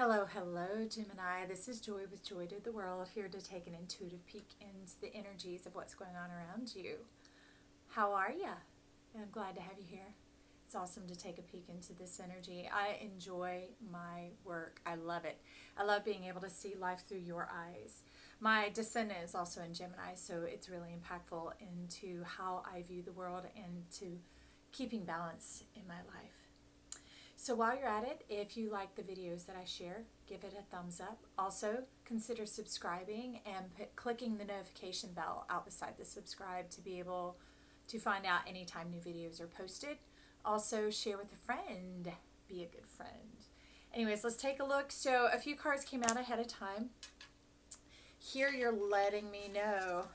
Hello, hello, Gemini. This is Joy with Joy to the World, here to take an intuitive peek into the energies of what's going on around you. How are you? I'm glad to have you here. It's awesome to take a peek into this energy. I enjoy my work. I love it. I love being able to see life through your eyes. My descendant is also in Gemini, so it's really impactful into how I view the world and to keeping balance in my life. So while you're at it, if you like the videos that I share, give it a thumbs up. Also, consider subscribing and clicking the notification bell out beside the subscribe to be able to find out anytime new videos are posted. Also, share with a friend. Be a good friend. Anyways, let's take a look. So a few cards came out ahead of time. Here you're letting me know,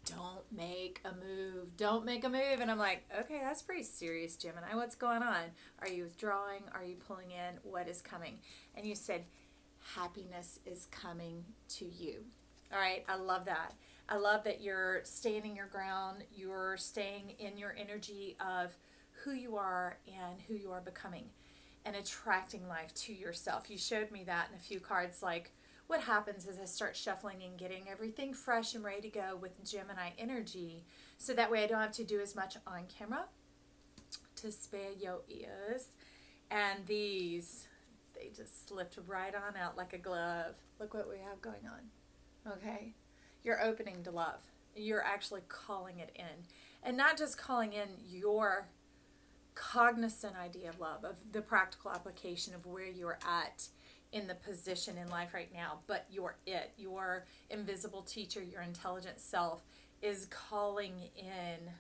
don't make a move. Don't make a move. And I'm like, okay, that's pretty serious, Gemini. What's going on? Are you withdrawing? Are you pulling in? What is coming? And you said, happiness is coming to you. All right, I love that. I love that you're standing your ground. You're staying in your energy of who you are and who you are becoming and attracting life to yourself. You showed me that in a few cards, like, what happens is I start shuffling and getting everything fresh and ready to go with Gemini energy, so that way I don't have to do as much on camera to spare your ears. And these, they just slipped right on out like a glove. Look what we have going on. Okay, you're opening to love. You're actually calling it in, and not just calling in your cognizant idea of love, of the practical application of where you're at in the position in life right now, but your invisible teacher, your intelligent self is calling in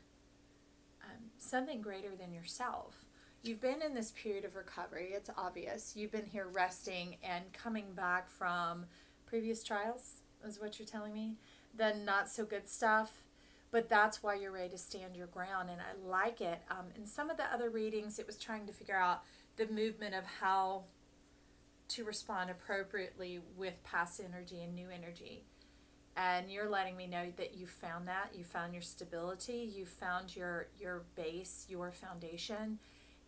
something greater than yourself. You've been in this period of recovery. It's obvious. You've been here resting and coming back from previous trials, is what you're telling me. The not so good stuff, but that's why you're ready to stand your ground, and I like it. In some of the other readings, it was trying to figure out the movement of how to respond appropriately with past energy and new energy. And you're letting me know that you found that. You found your stability. You found your base, your foundation,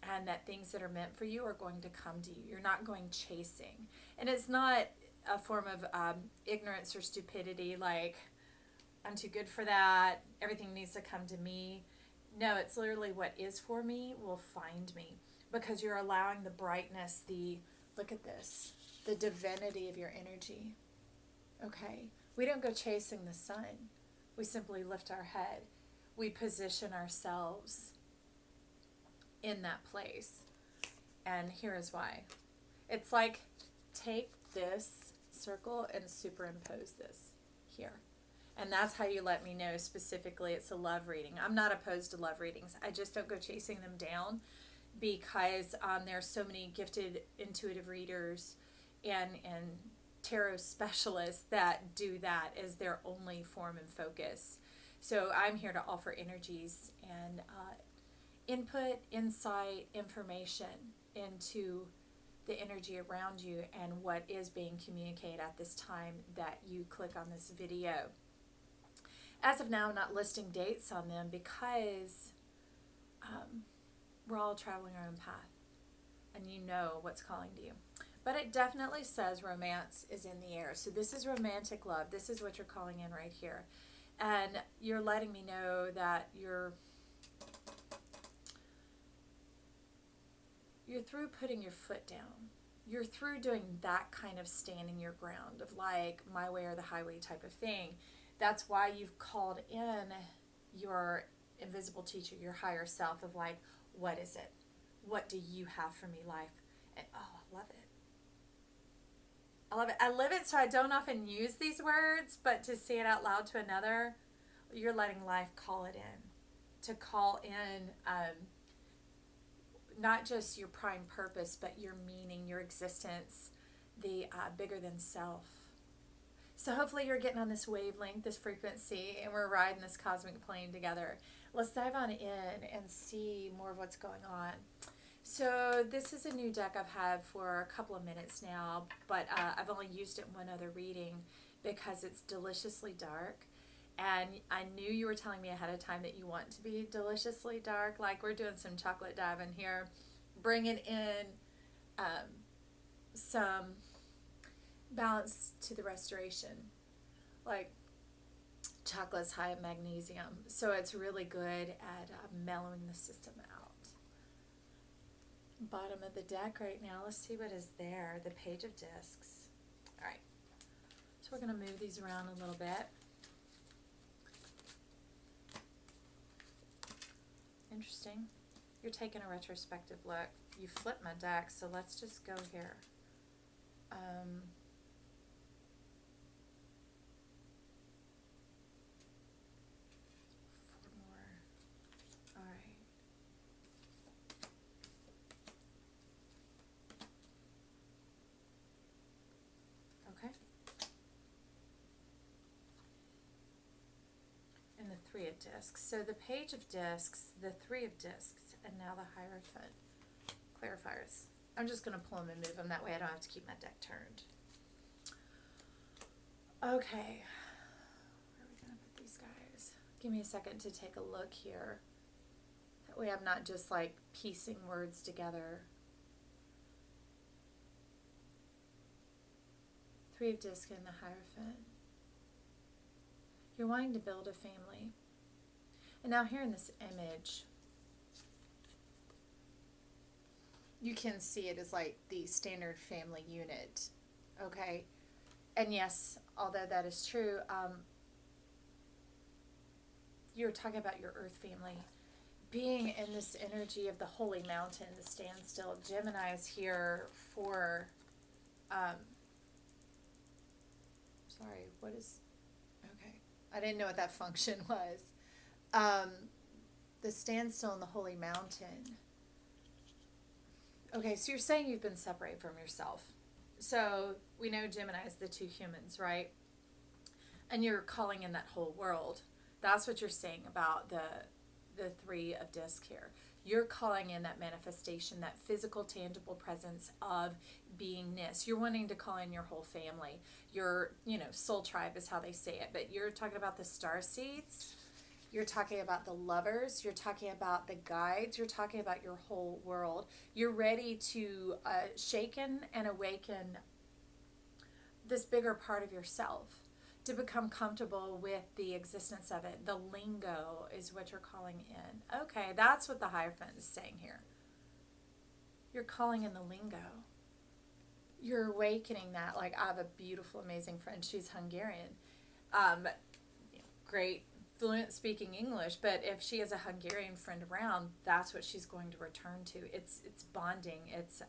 and that things that are meant for you are going to come to you. You're not going chasing. And it's not a form of ignorance or stupidity, like, I'm too good for that, everything needs to come to me. No, it's literally what is for me will find me, because you're allowing the brightness, look at this, the divinity of your energy. Okay, we don't go chasing the sun. We simply lift our head. We position ourselves in that place. And here is why. It's like, take this circle and superimpose this here. And that's how you let me know specifically it's a love reading. I'm not opposed to love readings. I just don't go chasing them down, because there are so many gifted intuitive readers and tarot specialists that do that as their only form and focus. So I'm here to offer energies and input, insight, information into the energy around you and what is being communicated at this time that you click on this video. As of now, I'm not listing dates on them because we're all traveling our own path, and you know what's calling to you. But it definitely says romance is in the air. So this is romantic love. This is what you're calling in right here. And you're letting me know that you're through putting your foot down. You're through doing that kind of standing your ground of like my way or the highway type of thing. That's why you've called in your invisible teacher, your higher self, of like, what is it? What do you have for me, life? And oh, I love it. I love it. I live it, so I don't often use these words, but to say it out loud to another, you're letting life call it in. To call in not just your prime purpose, but your meaning, your existence, the bigger than self. So hopefully you're getting on this wavelength, this frequency, and we're riding this cosmic plane together. Let's dive on in and see more of what's going on. So this is a new deck I've had for a couple of minutes now, but I've only used it in one other reading because it's deliciously dark. And I knew you were telling me ahead of time that you want to be deliciously dark. Like, we're doing some chocolate diving here, bringing in some balance to the restoration. Like chocolate's high in magnesium, so it's really good at mellowing the system out. Bottom of the deck right now, let's see what is there. The Page of Discs. All right, so we're going to move these around a little bit. Interesting. You're taking a retrospective look. You flipped my deck, so let's just go here. Four more. All right. Okay. And the Three of Discs. So the Page of Discs, the Three of Discs, and now the Hierophant. Clarifiers. I'm just going to pull them and move them. That way I don't have to keep my deck turned. Okay. Where are we going to put these guys? Give me a second to take a look here. That way I'm not just like piecing words together. Three of Discs and the Hierophant. You're wanting to build a family. And now here in this image, you can see it as like the standard family unit, okay? And yes, although that is true, you're talking about your earth family. Being in this energy of the holy mountain, the standstill, Gemini is here for, sorry, what is, okay. I didn't know what that function was. The standstill in the holy mountain. Okay, so you're saying you've been separated from yourself. So we know Gemini is the two humans, right? And you're calling in that whole world. That's what you're saying about the Three of Discs here. You're calling in that manifestation, that physical, tangible presence of beingness. You're wanting to call in your whole family. Your, soul tribe is how they say it. But you're talking about the starseeds. You're talking about the lovers. You're talking about the guides. You're talking about your whole world. You're ready to shaken and awaken this bigger part of yourself, to become comfortable with the existence of it. The lingo is what you're calling in. Okay, that's what the Hierophant is saying here. You're calling in the lingo. You're awakening that. Like, I have a beautiful, amazing friend. She's Hungarian. Great, fluent speaking English, but if she has a Hungarian friend around, that's what she's going to return to. It's bonding. It's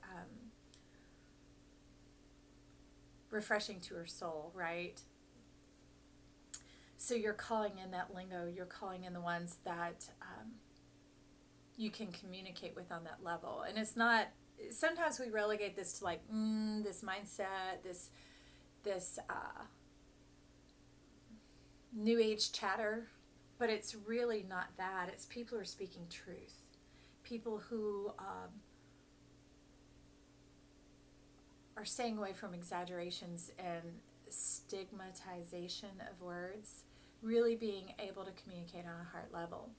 refreshing to her soul, right? So you're calling in that lingo. You're calling in the ones that you can communicate with on that level. And it's not, sometimes we relegate this to like, this mindset, this new age chatter, but it's really not that. It's people who are speaking truth. People who are staying away from exaggerations and stigmatization of words, really being able to communicate on a heart level.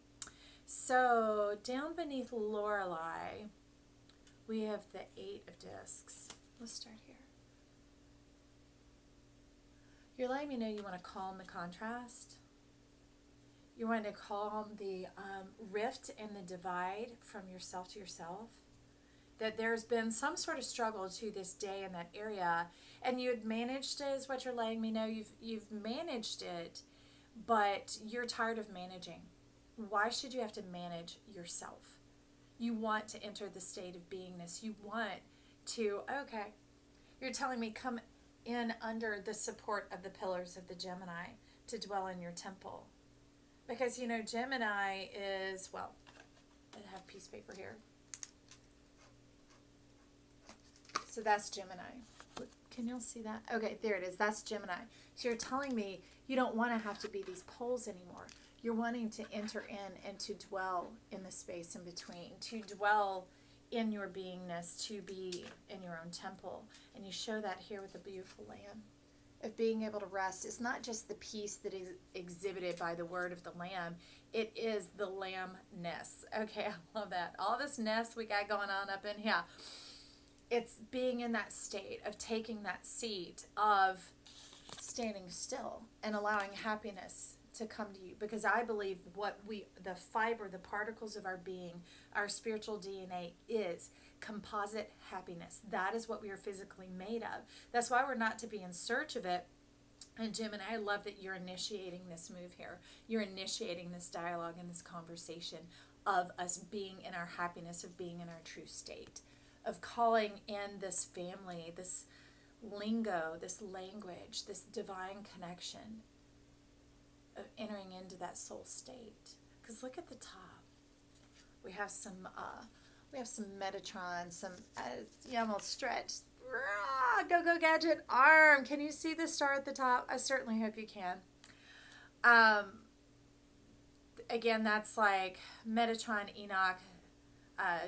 So down beneath Lorelei, we have the Eight of Discs. Let's start here. You're letting me know you want to calm the contrast. You want to calm the rift and the divide from yourself to yourself. That there's been some sort of struggle to this day in that area, and you had managed it, is what you're letting me know. You've managed it, but you're tired of managing. Why should you have to manage yourself? You want to enter the state of beingness. You want to, okay, you're telling me come in under the support of the pillars of the Gemini to dwell in your temple. Because, Gemini is, well, I have piece of paper here. So that's Gemini. Can y'all see that? Okay, there it is. That's Gemini. So you're telling me you don't want to have to be these poles anymore. You're wanting to enter in and to dwell in the space in between, to dwell in your beingness, to be in your own temple. And you show that here with the beautiful lamb of being able to rest. It's not just the peace that is exhibited by the word of the lamb. It is the lamb-ness. Okay, I love that. All this ness we got going on up in here. it's being in that state of taking that seat of standing still and allowing happiness to come to you, because I believe the fiber, the particles of our being, our spiritual DNA is composite happiness. That is what we are physically made of. That's why we're not to be in search of it. And Jim, and I love that you're initiating this move here. You're initiating this dialogue and this conversation of us being in our happiness, of being in our true state, of calling in this family, this lingo, this language, this divine connection, of entering into that soul state. Because look at the top. We have some Metatron, some almost stretched. Go gadget arm. Can you see the star at the top? I certainly hope you can. Again, that's like Metatron, Enoch,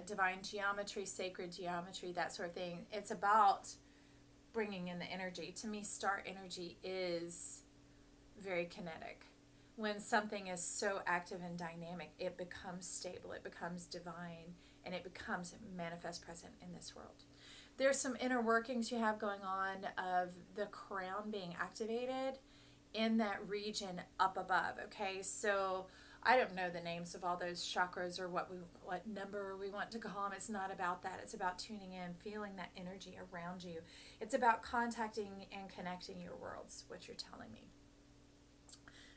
divine geometry, sacred geometry, that sort of thing. It's about bringing in the energy. To me, star energy is very kinetic. When something is so active and dynamic, it becomes stable, it becomes divine, and it becomes manifest present in this world. There's some inner workings you have going on of the crown being activated in that region up above, okay? So I don't know the names of all those chakras or what number we want to call them. It's not about that. It's about tuning in, feeling that energy around you. It's about contacting and connecting your worlds, what you're telling me.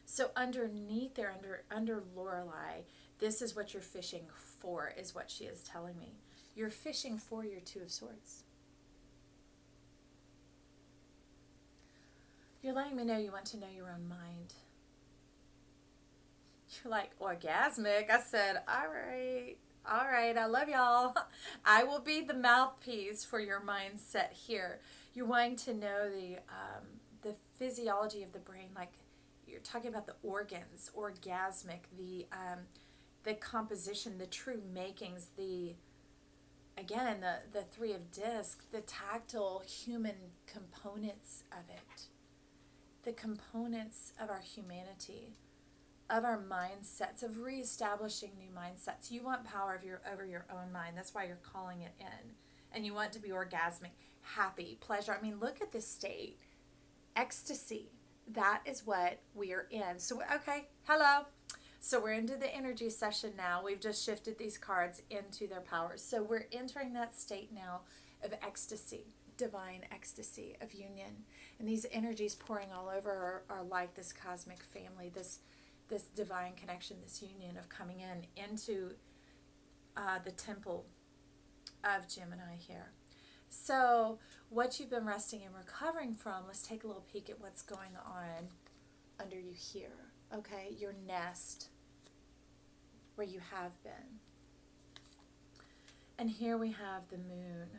So underneath there, under Lorelei, this is what you're fishing for, is what she is telling me. You're fishing for your Two of Swords. You're letting me know you want to know your own mind. You're like, orgasmic. I said, all right, I love y'all. I will be the mouthpiece for your mindset here. You're wanting to know the physiology of the brain, like you're talking about the organs, orgasmic, the composition, the true makings, the Three of Discs, the tactile human components of it, the components of our humanity, of our mindsets, of reestablishing new mindsets. You want power over your own mind. That's why you're calling it in. And you want to be orgasmic, happy, pleasure. I mean, look at this state. Ecstasy. That is what we are in. So, okay, hello. So we're into the energy session now. We've just shifted these cards into their powers. So we're entering that state now of ecstasy, divine ecstasy of union. And these energies pouring all over are like this cosmic family, this divine connection, this union of coming into the temple of Gemini here. So what you've been resting and recovering from, let's take a little peek at what's going on under you here. Okay, your nest, where you have been. And here we have the moon.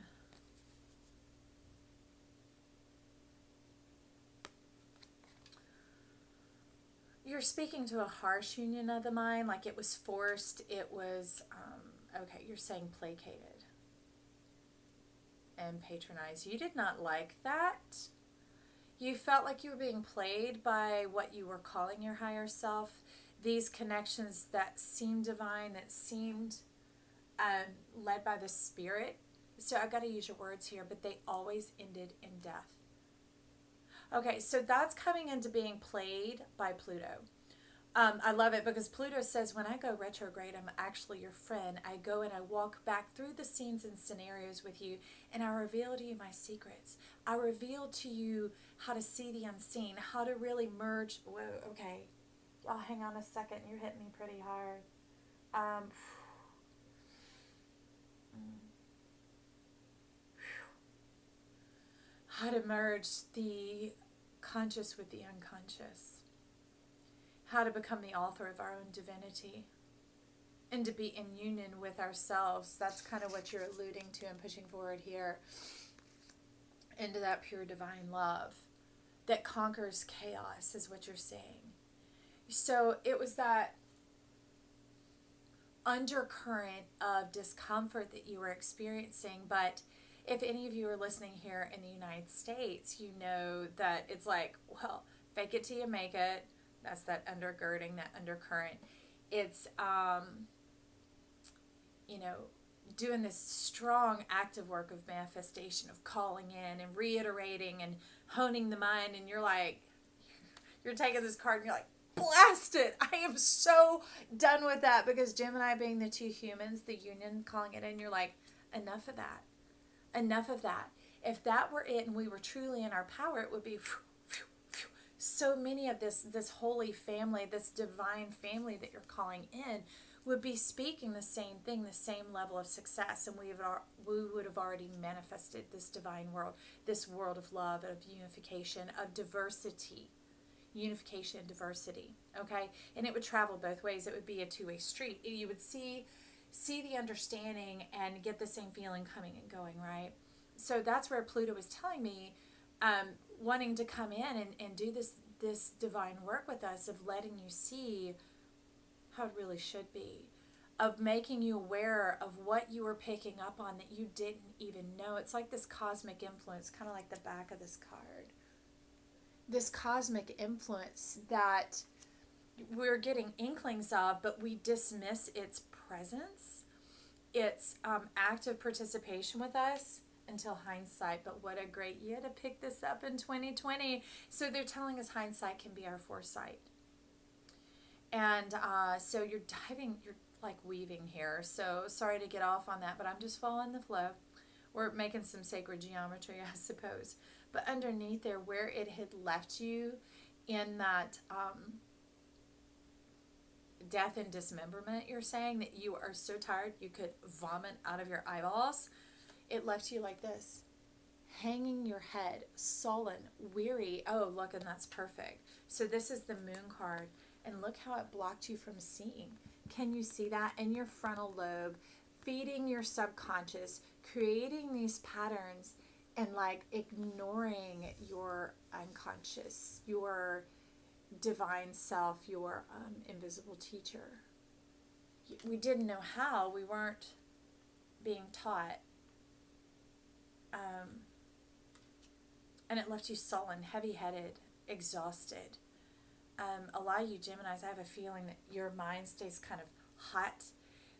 You're speaking to a harsh union of the mind, like it was forced, it was, okay, you're saying placated and patronized. You did not like that. You felt like you were being played by what you were calling your higher self. These connections that seemed divine, that seemed led by the spirit. So I've got to use your words here, but they always ended in death. Okay, so that's coming into being played by Pluto. I love it because Pluto says, when I go retrograde, I'm actually your friend. I go and I walk back through the scenes and scenarios with you, and I reveal to you my secrets. I reveal to you how to see the unseen, how to really merge. Whoa, okay. Oh, hang on a second. You're hitting me pretty hard. How to merge the conscious with the unconscious. How to become the author of our own divinity. And to be in union with ourselves. That's kind of what you're alluding to and pushing forward here. Into that pure divine love that conquers chaos is what you're saying. So it was that undercurrent of discomfort that you were experiencing. But if any of you are listening here in the United States, you know that it's like, well, fake it till you make it. That's that undergirding, that undercurrent. It's, doing this strong active work of manifestation, of calling in and reiterating and honing the mind, and you're like, you're taking this card and you're like, blast it. I am so done with that, because Gemini being the two humans, the union, calling it in, you're like, enough of that. Enough of that. If that were it and we were truly in our power, it would be so many of this holy family, this divine family that you're calling in, would be speaking the same thing, the same level of success, and we would have already manifested this divine world, this world of love, of unification, of diversity. Unification, diversity, okay? And it would travel both ways. It would be a two-way street. You would see the understanding and get the same feeling coming and going, right? So that's where Pluto was telling me, wanting to come in and do this divine work with us, of letting you see how it really should be, of making you aware of what you were picking up on that you didn't even know. It's like this cosmic influence, kind of like the back of this card. This cosmic influence that we're getting inklings of, but we dismiss its presence, its active participation with us, until hindsight. But what a great year to pick this up in 2020. So they're telling us hindsight can be our foresight. And so you're like weaving here. So sorry to get off on that, but I'm just following the flow. We're making some sacred geometry, I suppose. But underneath there, where it had left you in that death and dismemberment, you're saying that you are so tired you could vomit out of your eyeballs. It left you like this, hanging your head, sullen, weary. Oh, look, and that's perfect. So this is the moon card, and look how it blocked you from seeing. Can you see that? In your frontal lobe, feeding your subconscious, creating these patterns, and like ignoring your unconscious, your divine self, your invisible teacher. We didn't know how. We weren't being taught. And it left you sullen, heavy-headed, exhausted. A lot of you Geminis, I have a feeling that your mind stays kind of hot.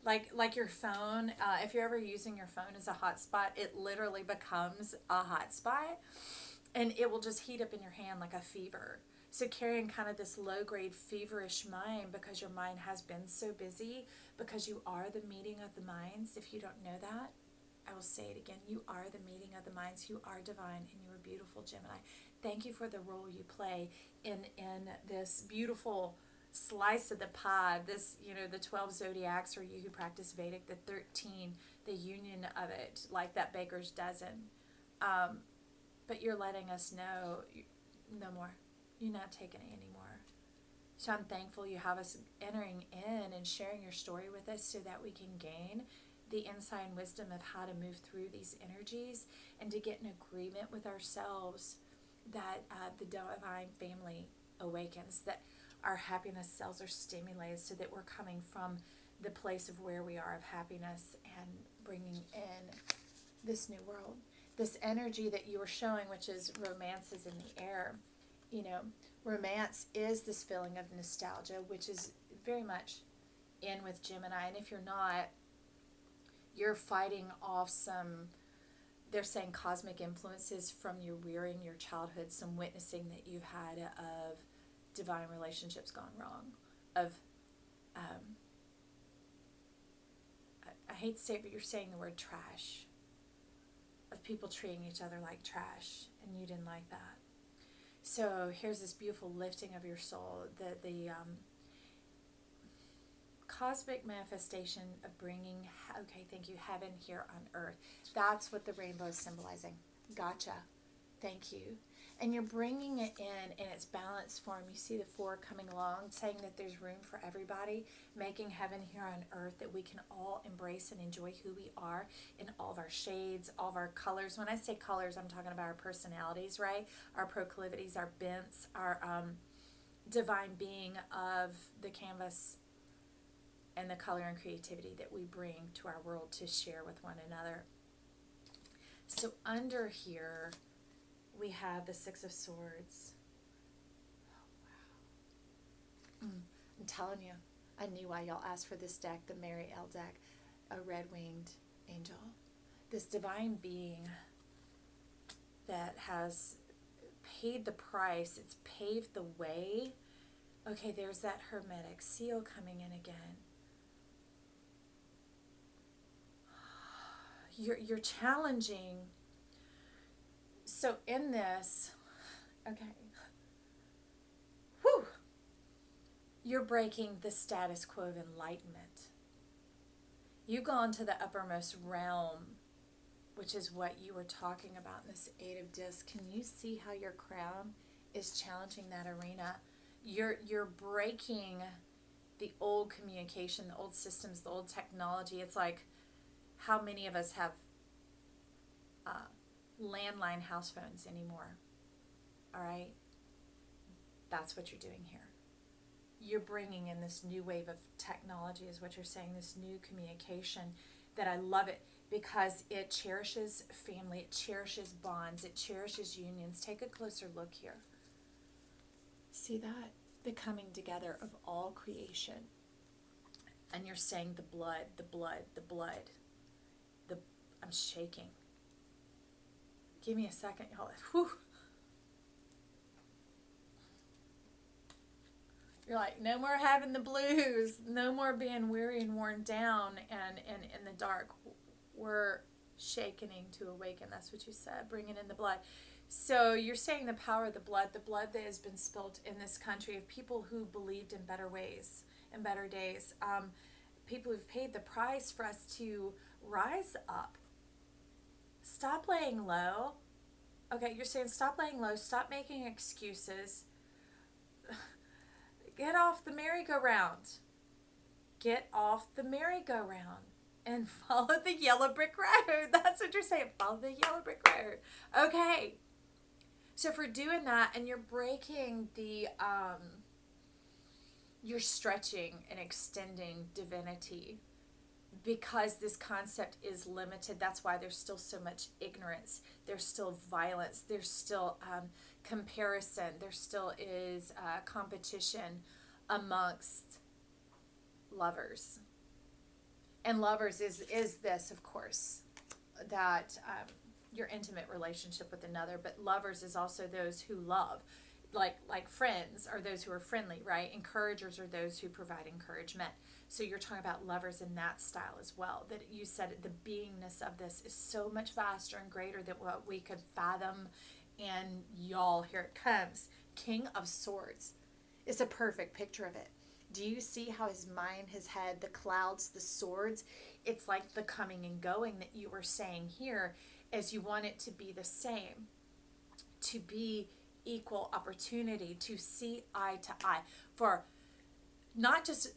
Like your phone, if you're ever using your phone as a hotspot, it literally becomes a hotspot, and it will just heat up in your hand like a fever. So carrying kind of this low-grade feverish mind, because your mind has been so busy, because you are the meeting of the minds. If you don't know that, I will say it again. You are the meeting of the minds. You are divine, and you are beautiful, Gemini. Thank you for the role you play in this beautiful slice of the pie. This, the 12 zodiacs, or you who practice Vedic, the 13, the union of it, like that baker's dozen. But you're letting us know, no more. You're not taking it anymore. So I'm thankful you have us entering in and sharing your story with us, so that we can gain the insight and wisdom of how to move through these energies, and to get in agreement with ourselves that the divine family awakens, that our happiness cells are stimulated, so that we're coming from the place of where we are of happiness, and bringing in this new world. This energy that you were showing, which is romance is in the air. Romance is this feeling of nostalgia, which is very much in with Gemini. And if you're not, you're fighting off some, they're saying, cosmic influences from your rearing, your childhood, some witnessing that you've had of divine relationships gone wrong, of, I hate to say it, but you're saying the word trash, of people treating each other like trash, and you didn't like that. So here's this beautiful lifting of your soul, the cosmic manifestation of bringing, okay, thank you, heaven here on earth. That's what the rainbow is symbolizing. Gotcha. Thank you. And you're bringing it in its balanced form. You see the four coming along, saying that there's room for everybody, making heaven here on earth, that we can all embrace and enjoy who we are in all of our shades, all of our colors. When I say colors, I'm talking about our personalities, right? Our proclivities, our bents, our divine being of the canvas, and the color and creativity that we bring to our world to share with one another. So under here, we have the Six of Swords. Oh, wow. I'm telling you, I knew why y'all asked for this deck, the Mary L deck, a red-winged angel, this divine being that has paid the price, it's paved the way. Okay, there's that hermetic seal coming in again. You're challenging. So in this, okay, whew, you're breaking the status quo of enlightenment. You've gone to the uppermost realm, which is what you were talking about in this Eight of Discs. Can you see how your crown is challenging that arena? You're breaking the old communication, the old systems, the old technology. It's like, how many of us have landline house phones anymore? All right? That's what you're doing here. You're bringing in this new wave of technology, is what you're saying, this new communication, that I love it because it cherishes family, it cherishes bonds, it cherishes unions. Take a closer look here. See that? The coming together of all creation. And you're saying the blood, the blood, the blood. I'm shaking. Give me a second, y'all. Whew. You're like, no more having the blues, no more being weary and worn down and in the dark. We're shakening to awaken. That's what you said, bringing in the blood. So you're saying the power of the blood that has been spilt in this country of people who believed in better ways and better days. People who've paid the price for us to rise up. Stop laying low. Okay, you're saying stop laying low. Stop making excuses. Get off the merry-go-round. Get off the merry-go-round and follow the yellow brick road. That's what you're saying. Follow the yellow brick road. Okay. So for doing that, and you're breaking the, you're stretching and extending divinity, because this concept is limited. That's why there's still so much ignorance. There's still violence. There's still comparison. There still is competition amongst lovers. And lovers is this, of course, that your intimate relationship with another. But lovers is also those who love. Like friends are those who are friendly, right? Encouragers are those who provide encouragement. So you're talking about lovers in that style as well. That you said the beingness of this is so much vaster and greater than what we could fathom. And y'all, here it comes. King of Swords is a perfect picture of it. Do you see how his mind, his head, the clouds, the swords? It's like the coming and going that you were saying here, as you want it to be the same, to be equal opportunity, to see eye to eye, for not just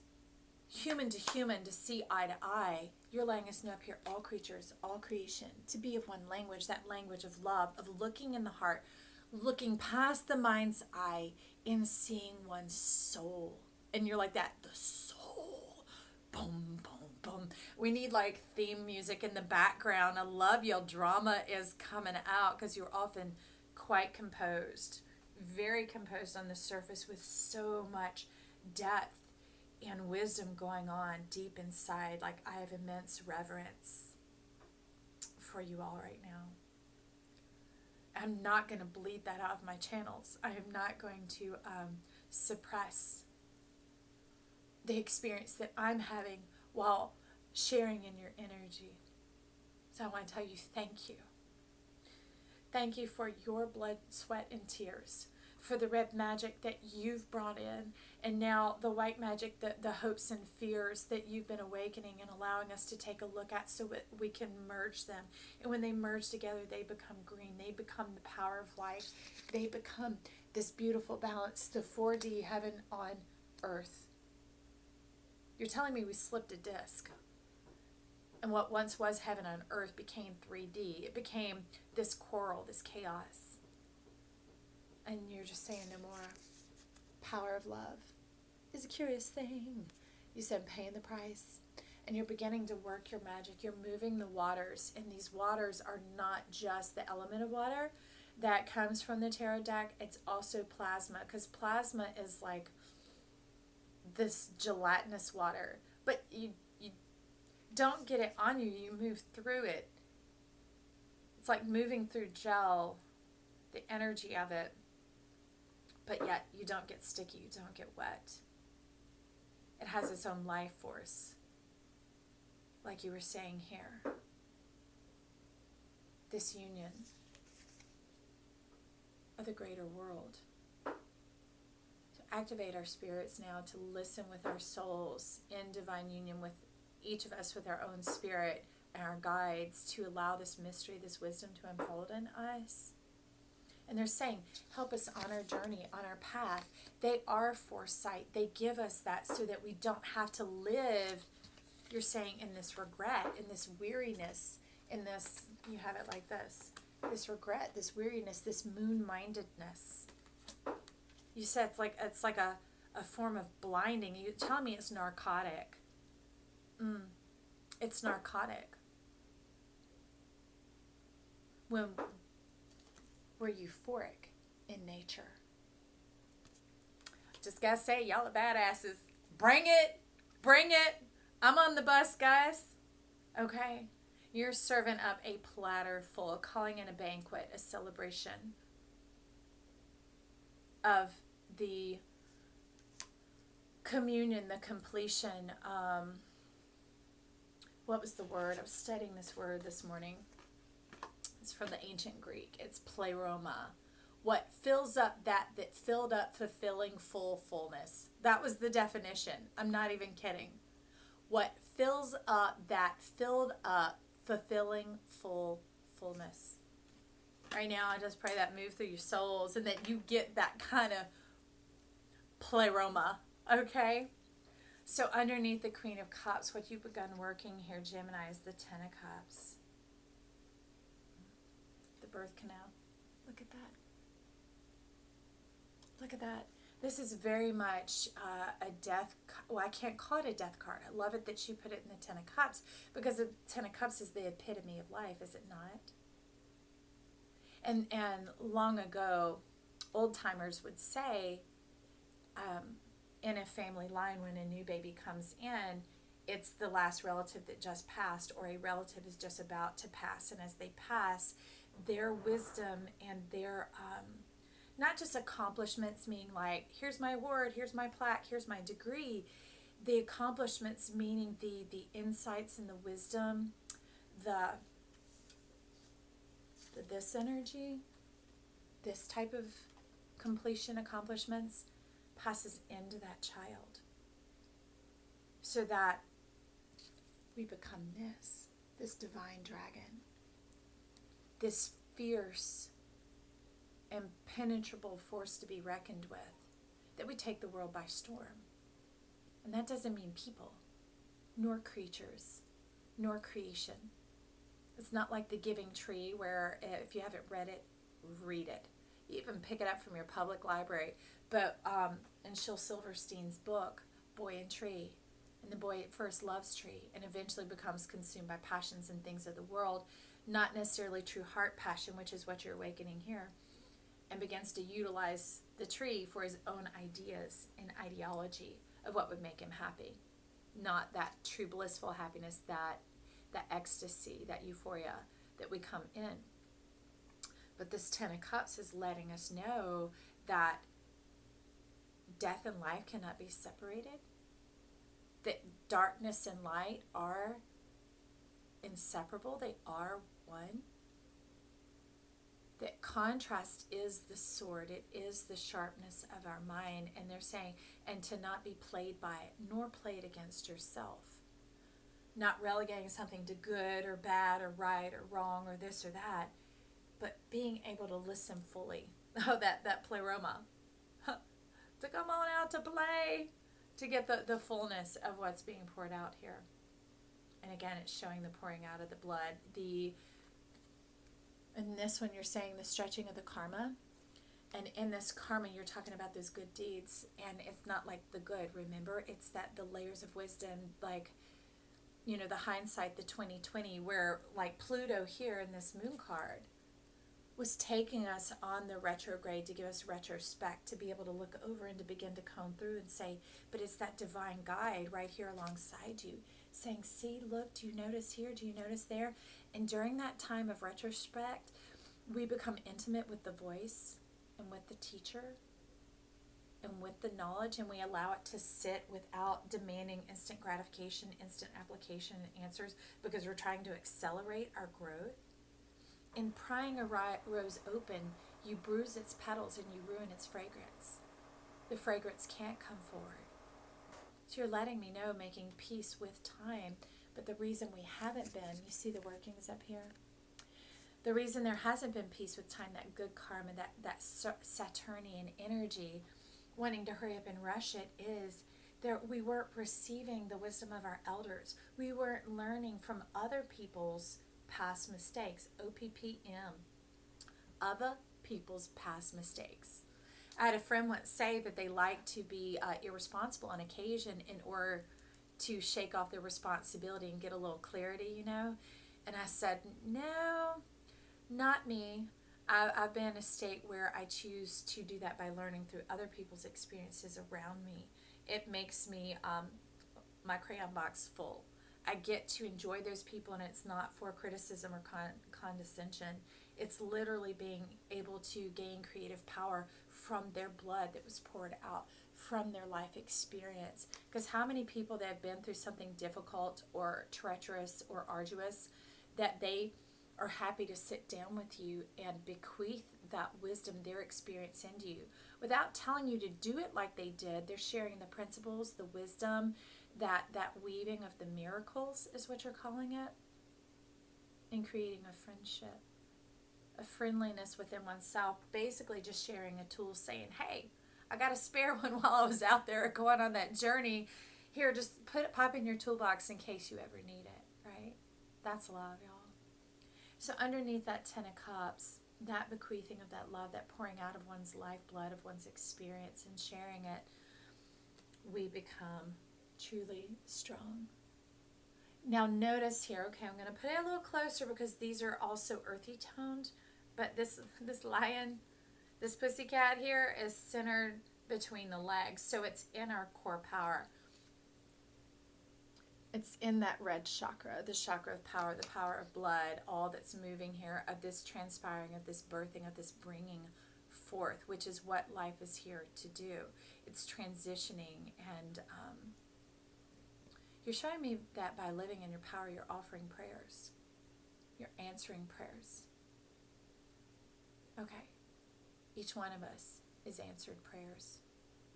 human to human, to see eye to eye. You're letting us know up here, all creatures, all creation, to be of one language, that language of love, of looking in the heart, looking past the mind's eye and seeing one's soul. And you're like that, the soul, boom, boom, boom. We need like theme music in the background. I love y'all. Drama is coming out because you're often quite composed, very composed on the surface with so much depth and wisdom going on deep inside. Like, I have immense reverence for you all right now. I'm not going to bleed that out of my channels. I am not going to suppress the experience that I'm having while sharing in your energy. So I want to tell you thank you. Thank you for your blood, sweat, and tears, for the red magic that you've brought in, and now the white magic, the hopes and fears that you've been awakening and allowing us to take a look at so that we can merge them. And when they merge together, they become green. They become the power of life. They become this beautiful balance, the 4D heaven on earth. You're telling me we slipped a disc. And what once was heaven on earth became 3D. It became this coral, this chaos. And you're just saying no more. Power of love is a curious thing. You said paying the price. And you're beginning to work your magic. You're moving the waters. And these waters are not just the element of water that comes from the tarot deck. It's also plasma. Because plasma is like this gelatinous water. But don't get it on you. You move through it. It's like moving through gel, the energy of it, but yet you don't get sticky, you don't get wet. It has its own life force, like you were saying here. This union of the greater world. To activate our spirits now, to listen with our souls in divine union with each of us, with our own spirit and our guides, to allow this mystery, this wisdom to unfold in us. And they're saying, help us on our journey, on our path. They are foresight. They give us that so that we don't have to live, you're saying, in this regret, in this weariness, in this, you have it like this regret, this weariness, this moon-mindedness. You said it's like a form of blinding. You tell me it's narcotic. It's narcotic. When we're euphoric in nature. Just gotta say, y'all are badasses. Bring it. Bring it. I'm on the bus, guys. Okay? You're serving up a platter full, calling in a banquet, a celebration of the communion, the completion. What was the word? I was studying this word this morning. It's from the ancient Greek. It's pleroma. What fills up that filled up, fulfilling fullness. That was the definition. I'm not even kidding. What fills up that filled up, fulfilling fullness. Right now, I just pray that move through your souls and that you get that kind of pleroma, okay? So underneath the Queen of Cups, what you've begun working here, Gemini, is the Ten of Cups. The birth canal. Look at that. Look at that. This is very much a death, well, I can't call it a death card. I love it that she put it in the Ten of Cups, because the Ten of Cups is the epitome of life, is it not? And long ago, old timers would say, in a family line, when a new baby comes in, it's the last relative that just passed, or a relative is just about to pass. And as they pass, their wisdom and their not just accomplishments, meaning like, here's my award, here's my plaque, here's my degree. The accomplishments meaning the insights and the wisdom, this energy, this type of completion, accomplishments, passes into that child. So that we become this divine dragon, this fierce, impenetrable force to be reckoned with, that we take the world by storm. And that doesn't mean people, nor creatures, nor creation. It's not like the Giving Tree, where if you haven't read it, read it. You even pick it up from your public library. But in Shel Silverstein's book, Boy and Tree, and the boy at first loves tree and eventually becomes consumed by passions and things of the world, not necessarily true heart passion, which is what you're awakening here, and begins to utilize the tree for his own ideas and ideology of what would make him happy. Not that true blissful happiness, that ecstasy, that euphoria that we come in. But this Ten of Cups is letting us know that death and life cannot be separated, that darkness and light are inseparable, they are one, that contrast is the sword, it is the sharpness of our mind. And they're saying, and to not be played by it, nor played against yourself. Not relegating something to good or bad or right or wrong or this or that, but being able to listen fully. Oh, that pleroma. To come on out to play, to get the fullness of what's being poured out here. And again, it's showing the pouring out of the blood. In this one, you're saying the stretching of the karma. And in this karma, you're talking about those good deeds. And it's not like the good, remember? It's that the layers of wisdom, like, you know, the hindsight, the 2020, where like Pluto here in this moon card was taking us on the retrograde to give us retrospect, to be able to look over and to begin to comb through and say, but it's that divine guide right here alongside you saying, see, look, do you notice here? Do you notice there? And during that time of retrospect, we become intimate with the voice and with the teacher and with the knowledge, and we allow it to sit without demanding instant gratification, instant application and answers, because we're trying to accelerate our growth. In prying a rose open, you bruise its petals and you ruin its fragrance. The fragrance can't come forward. So you're letting me know, making peace with time. But the reason we haven't been, you see the workings up here? The reason there hasn't been peace with time, that good karma, that Saturnian energy, wanting to hurry up and rush it, is that we weren't receiving the wisdom of our elders. We weren't learning from other people's past mistakes. OPPM. Other people's past mistakes. I had a friend once say that they like to be irresponsible on occasion in order to shake off their responsibility and get a little clarity, you know. And I said, no, not me. I've been in a state where I choose to do that by learning through other people's experiences around me. It makes me my crayon box full. I get to enjoy those people, and it's not for criticism or condescension. It's literally being able to gain creative power from their blood that was poured out, from their life experience. Because how many people that have been through something difficult or treacherous or arduous, that they are happy to sit down with you and bequeath that wisdom, their experience into you. Without telling you to do it like they did, they're sharing the principles, the wisdom, that weaving of the miracles is what you're calling it, and creating a friendship, a friendliness within oneself, basically just sharing a tool, saying, hey, I got a spare one while I was out there going on that journey. Here, just pop in your toolbox in case you ever need it, right? That's love, y'all. So underneath that 10 of Cups, that bequeathing of that love, that pouring out of one's lifeblood, of one's experience and sharing it, we become truly strong. Now notice here, okay, I'm going to put it a little closer because these are also earthy toned, but this lion, this pussycat here is centered between the legs, so it's in our core power. It's in that red chakra, the chakra of power, the power of blood, all that's moving here, of this transpiring, of this birthing, of this bringing forth, which is what life is here to do. It's transitioning, and you're showing me that by living in your power, you're offering prayers. You're answering prayers. Okay. Each one of us is answered prayers.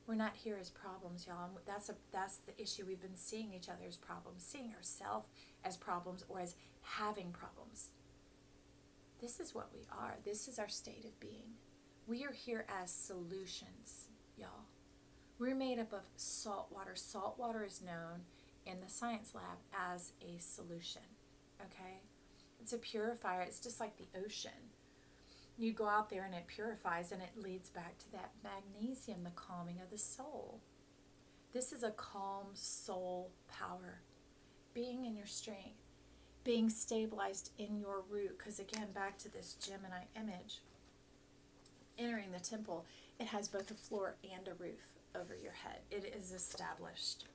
We're not here as problems, y'all. That's the issue. We've been seeing each other as problems, seeing ourselves as problems, or as having problems. This is what we are. This is our state of being. We are here as solutions, y'all. We're made up of salt water. Salt water is known in the science lab as a solution, okay? It's a purifier. It's just like the ocean. You go out there and it purifies, and it leads back to that magnesium, the calming of the soul. This is a calm soul power. Being in your strength. Being stabilized in your root. Because again, back to this Gemini image. Entering the temple, it has both a floor and a roof over your head. It is established.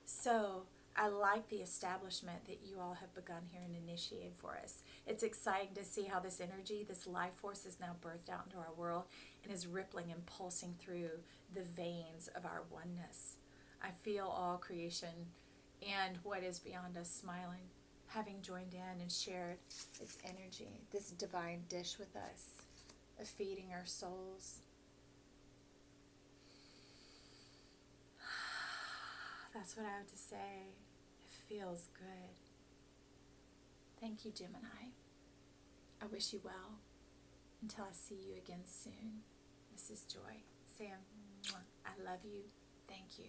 So I like the establishment that you all have begun here and initiated for us. It's exciting to see how this energy, this life force, is now birthed out into our world and is rippling and pulsing through the veins of our oneness. I feel all creation and what is beyond us smiling, having joined in and shared its energy, this divine dish with us, of feeding our souls. That's what I have to say. It feels good. Thank you, Gemini. I wish you well. Until I see you again soon. This is Joy. Sam, I love you. Thank you.